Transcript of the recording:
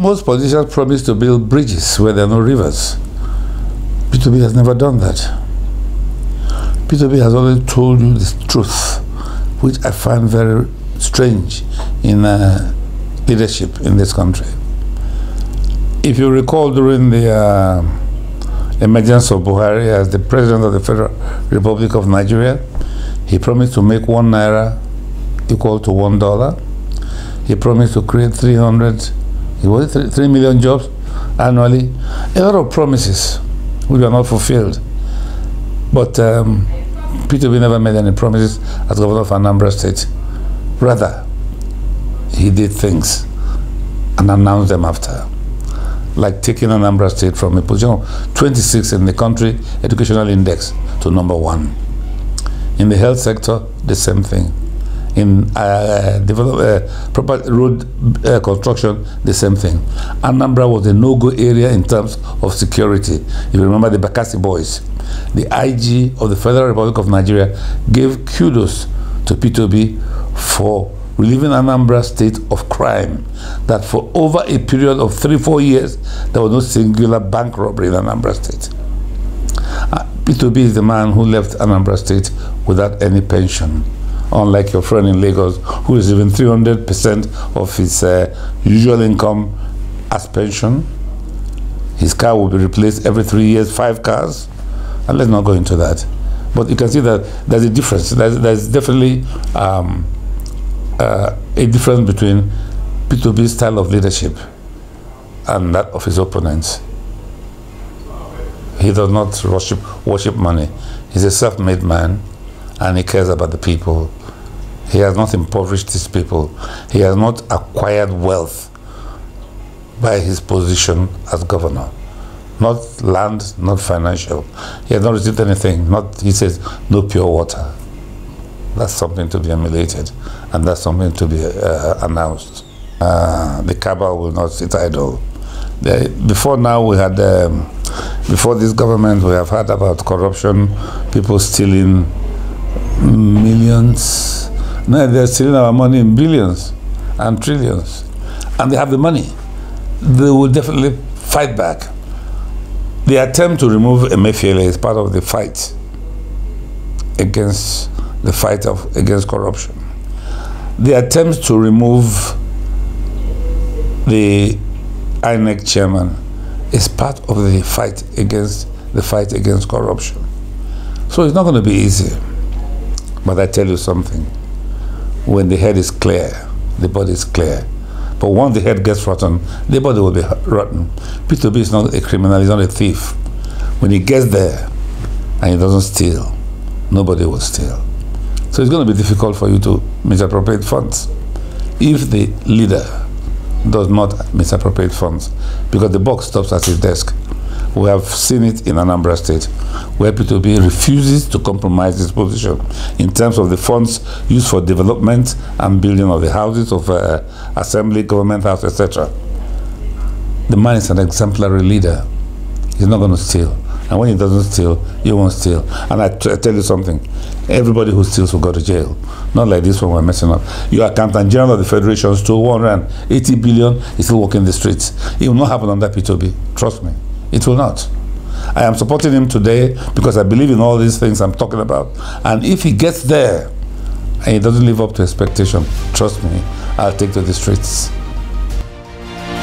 Most politicians promise to build bridges where there are no rivers. P2B has never done that. P2B has always told you the truth, which I find very strange in leadership in this country. If you recall, during the emergence of Buhari as the President of the Federal Republic of Nigeria, he promised to make 1 naira equal to $1. He promised to create 3 million jobs annually. A lot of promises which were not fulfilled. But P2B never made any promises as governor of Anambra State. Rather, he did things and announced them after. Like taking Anambra State from a position of 26 in the country educational index to #1. In the health sector, the same thing. In proper road construction, the same thing. Anambra was a no-go area in terms of security. If you remember the Bakassi boys, the IG of the Federal Republic of Nigeria gave kudos to P2B for relieving Anambra State of crime, that for over a period of 3-4 years, there was no singular bank robbery in Anambra State. P2B is the man who left Anambra State without any pension, unlike your friend in Lagos, who is receiving 300% of his usual income as pension. His car will be replaced every 3 years, 5 cars, and let's not go into that. But you can see that there's a difference. There's definitely a difference between P2B's style of leadership and that of his opponents. He does not worship money. He's a self-made man, and he cares about the people. He has not impoverished his people. He has not acquired wealth by his position as governor. Not land, not financial. He has not received anything. He says, no pure water. That's something to be emulated, and that's something to be announced. The cabal will not sit idle. Before now, we had, before this government, we have heard about corruption, people stealing millions. Now they're stealing our money in billions and trillions, and they have the money. They will definitely fight back. The attempt to remove Emefiele is part of the fight against against corruption. The attempt to remove the INEC chairman is part of the fight against corruption. So it's not going to be easy. But I tell you something, when the head is clear, the body is clear. But once the head gets rotten, the body will be rotten. P2B is not a criminal, he's not a thief. When he gets there and he doesn't steal, nobody will steal. So it's going to be difficult for you to misappropriate funds if the leader does not misappropriate funds, because the buck stops at his desk. We have seen it in Anambra State, where P2B refuses to compromise his position in terms of the funds used for development and building of the houses of assembly, government house, etc. The man is an exemplary leader. He's not going to steal. And when he doesn't steal, you won't steal. And I tell you something, everybody who steals will go to jail. Not like this one we're messing up. Your Accountant General of the Federation stole 180 billion, he's still walking the streets. It will not happen under P2B, trust me. It will not. I am supporting him today because I believe in all these things I'm talking about. And if he gets there and he doesn't live up to expectation, trust me, I'll take to the streets.